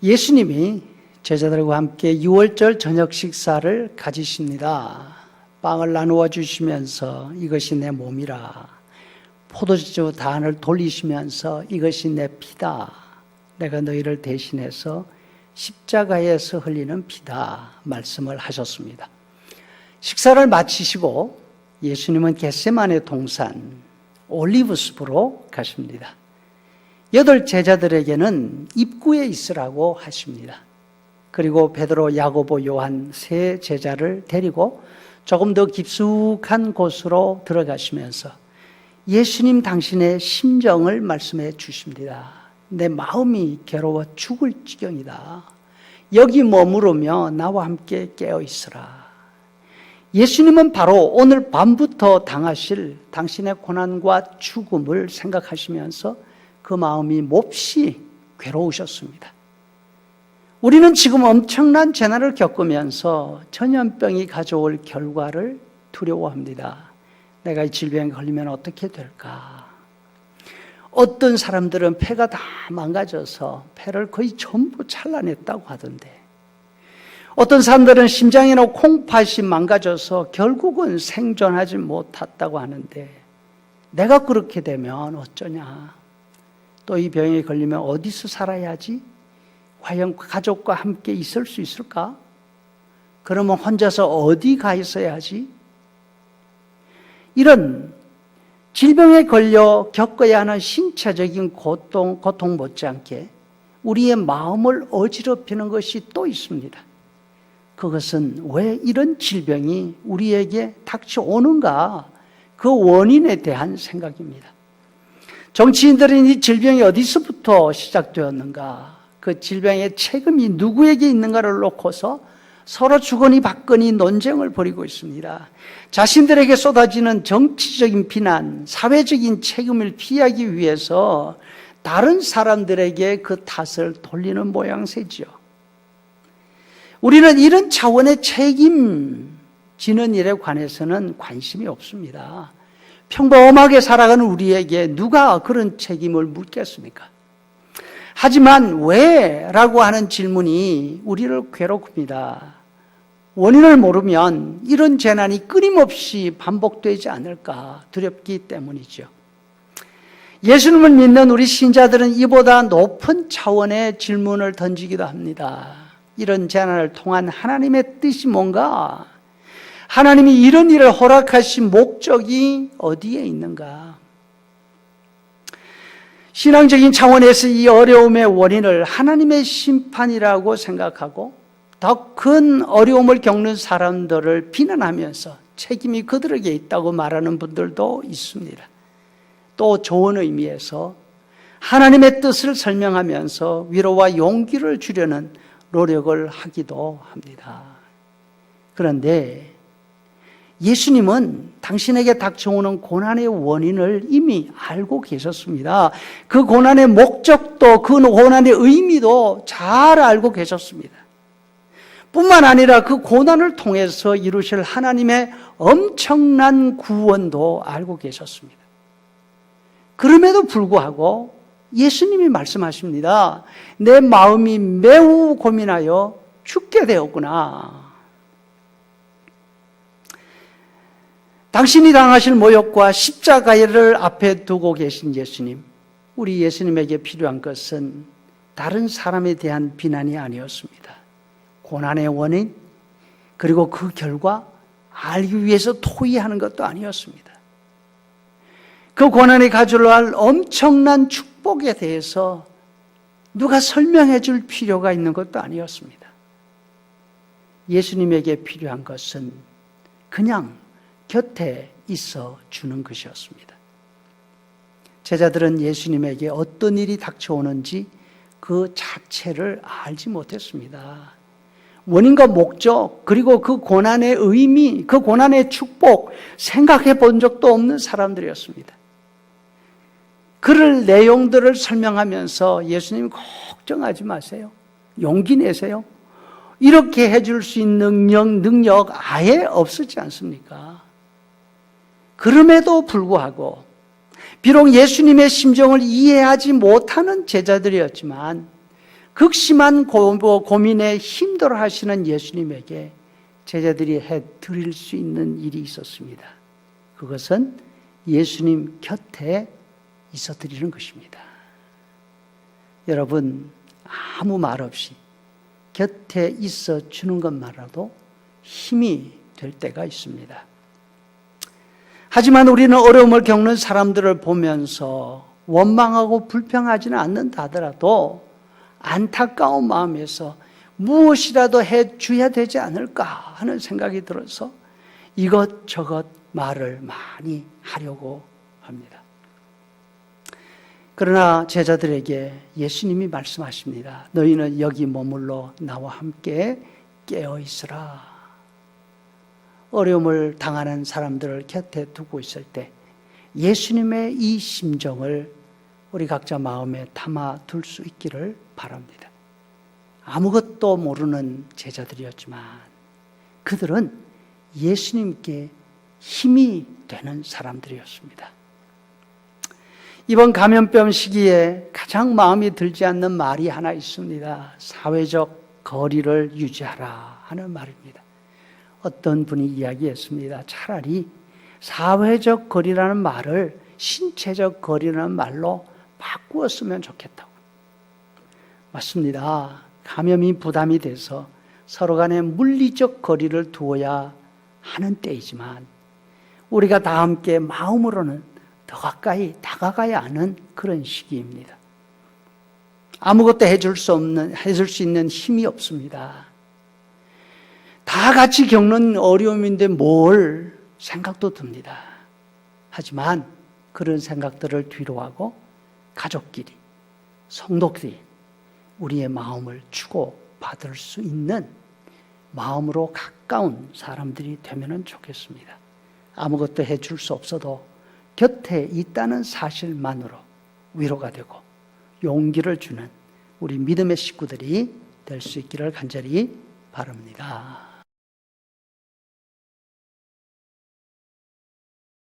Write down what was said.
예수님이 제자들과 함께 유월절 저녁 식사를 가지십니다. 빵을 나누어 주시면서 이것이 내 몸이라, 포도주 단을 돌리시면서 이것이 내 피다, 내가 너희를 대신해서 십자가에서 흘리는 피다 말씀을 하셨습니다. 식사를 마치시고 예수님은 겟세마네 동산 올리브숲으로 가십니다. 8 제자들에게는 입구에 있으라고 하십니다. 그리고 베드로, 야고보, 요한 3 제자를 데리고 조금 더 깊숙한 곳으로 들어가시면서 예수님 당신의 심정을 말씀해 주십니다. 내 마음이 괴로워 죽을 지경이다. 여기 머무르며 나와 함께 깨어 있으라. 예수님은 바로 오늘 밤부터 당하실 당신의 고난과 죽음을 생각하시면서 그 마음이 몹시 괴로우셨습니다. 우리는 지금 엄청난 재난을 겪으면서 전염병이 가져올 결과를 두려워합니다. 내가 이 질병에 걸리면 어떻게 될까? 어떤 사람들은 폐가 다 망가져서 폐를 거의 전부 잘라냈다고 하던데, 어떤 사람들은 심장이나 콩팥이 망가져서 결국은 생존하지 못했다고 하는데, 내가 그렇게 되면 어쩌냐? 또 이 병에 걸리면 어디서 살아야지? 과연 가족과 함께 있을 수 있을까? 그러면 혼자서 어디 가 있어야 하지? 이런 질병에 걸려 겪어야 하는 신체적인 고통 못지않게 우리의 마음을 어지럽히는 것이 또 있습니다. 그것은 왜 이런 질병이 우리에게 닥쳐오는가? 그 원인에 대한 생각입니다. 정치인들은 이 질병이 어디서부터 시작되었는가? 그 질병의 책임이 누구에게 있는가를 놓고서 서로 주거니 받거니 논쟁을 벌이고 있습니다. 자신들에게 쏟아지는 정치적인 비난, 사회적인 책임을 피하기 위해서 다른 사람들에게 그 탓을 돌리는 모양새지요. 우리는 이런 차원의 책임지는 일에 관해서는 관심이 없습니다. 평범하게 살아가는 우리에게 누가 그런 책임을 묻겠습니까? 하지만 왜? 라고 하는 질문이 우리를 괴롭힙니다. 원인을 모르면 이런 재난이 끊임없이 반복되지 않을까 두렵기 때문이죠. 예수님을 믿는 우리 신자들은 이보다 높은 차원의 질문을 던지기도 합니다. 이런 재난을 통한 하나님의 뜻이 뭔가? 하나님이 이런 일을 허락하신 목적이 어디에 있는가? 신앙적인 차원에서 이 어려움의 원인을 하나님의 심판이라고 생각하고 더 큰 어려움을 겪는 사람들을 비난하면서 책임이 그들에게 있다고 말하는 분들도 있습니다. 또 좋은 의미에서 하나님의 뜻을 설명하면서 위로와 용기를 주려는 노력을 하기도 합니다. 그런데 예수님은 당신에게 닥쳐오는 고난의 원인을 이미 알고 계셨습니다. 그 고난의 목적도 그 고난의 의미도 잘 알고 계셨습니다. 뿐만 아니라 그 고난을 통해서 이루실 하나님의 엄청난 구원도 알고 계셨습니다. 그럼에도 불구하고 예수님이 말씀하십니다. 내 마음이 매우 고민하여 죽게 되었구나. 당신이 당하실 모욕과 십자가를 앞에 두고 계신 예수님, 우리 예수님에게 필요한 것은 다른 사람에 대한 비난이 아니었습니다. 고난의 원인, 그리고 그 결과 알기 위해서 토의하는 것도 아니었습니다. 그 고난이 가져올 엄청난 축복에 대해서 누가 설명해 줄 필요가 있는 것도 아니었습니다. 예수님에게 필요한 것은 그냥 곁에 있어 주는 것이었습니다. 제자들은 예수님에게 어떤 일이 닥쳐오는지 그 자체를 알지 못했습니다. 원인과 목적, 그리고 그 고난의 의미, 그 고난의 축복 생각해 본 적도 없는 사람들이었습니다. 그럴 내용들을 설명하면서 예수님 걱정하지 마세요. 용기 내세요. 이렇게 해줄 수 있는 능력 아예 없었지 않습니까? 그럼에도 불구하고 비록 예수님의 심정을 이해하지 못하는 제자들이었지만 극심한 고민에 힘들어 하시는 예수님에게 제자들이 해 드릴 수 있는 일이 있었습니다. 그것은 예수님 곁에 있어 드리는 것입니다. 여러분, 아무 말 없이 곁에 있어 주는 것만으로도 힘이 될 때가 있습니다. 하지만 우리는 어려움을 겪는 사람들을 보면서 원망하고 불평하지는 않는다 하더라도 안타까운 마음에서 무엇이라도 해줘야 되지 않을까 하는 생각이 들어서 이것저것 말을 많이 하려고 합니다. 그러나 제자들에게 예수님이 말씀하십니다. 너희는 여기 머물러 나와 함께 깨어있으라. 어려움을 당하는 사람들을 곁에 두고 있을 때 예수님의 이 심정을 우리 각자 마음에 담아둘 수 있기를 바랍니다. 아무것도 모르는 제자들이었지만 그들은 예수님께 힘이 되는 사람들이었습니다. 이번 감염병 시기에 가장 마음이 들지 않는 말이 하나 있습니다. 사회적 거리를 유지하라 하는 말입니다. 어떤 분이 이야기했습니다. 차라리 사회적 거리라는 말을 신체적 거리라는 말로 바꾸었으면 좋겠다고. 맞습니다. 감염이 부담이 돼서 서로 간에 물리적 거리를 두어야 하는 때이지만 우리가 다 함께 마음으로는 더 가까이 다가가야 하는 그런 시기입니다. 아무것도 해줄 수 있는 힘이 없습니다. 다 같이 겪는 어려움인데 뭘 생각도 듭니다. 하지만 그런 생각들을 뒤로하고 가족끼리, 성도끼리 우리의 마음을 주고받을 수 있는 마음으로 가까운 사람들이 되면 좋겠습니다. 아무것도 해줄 수 없어도 곁에 있다는 사실만으로 위로가 되고 용기를 주는 우리 믿음의 식구들이 될 수 있기를 간절히 바랍니다.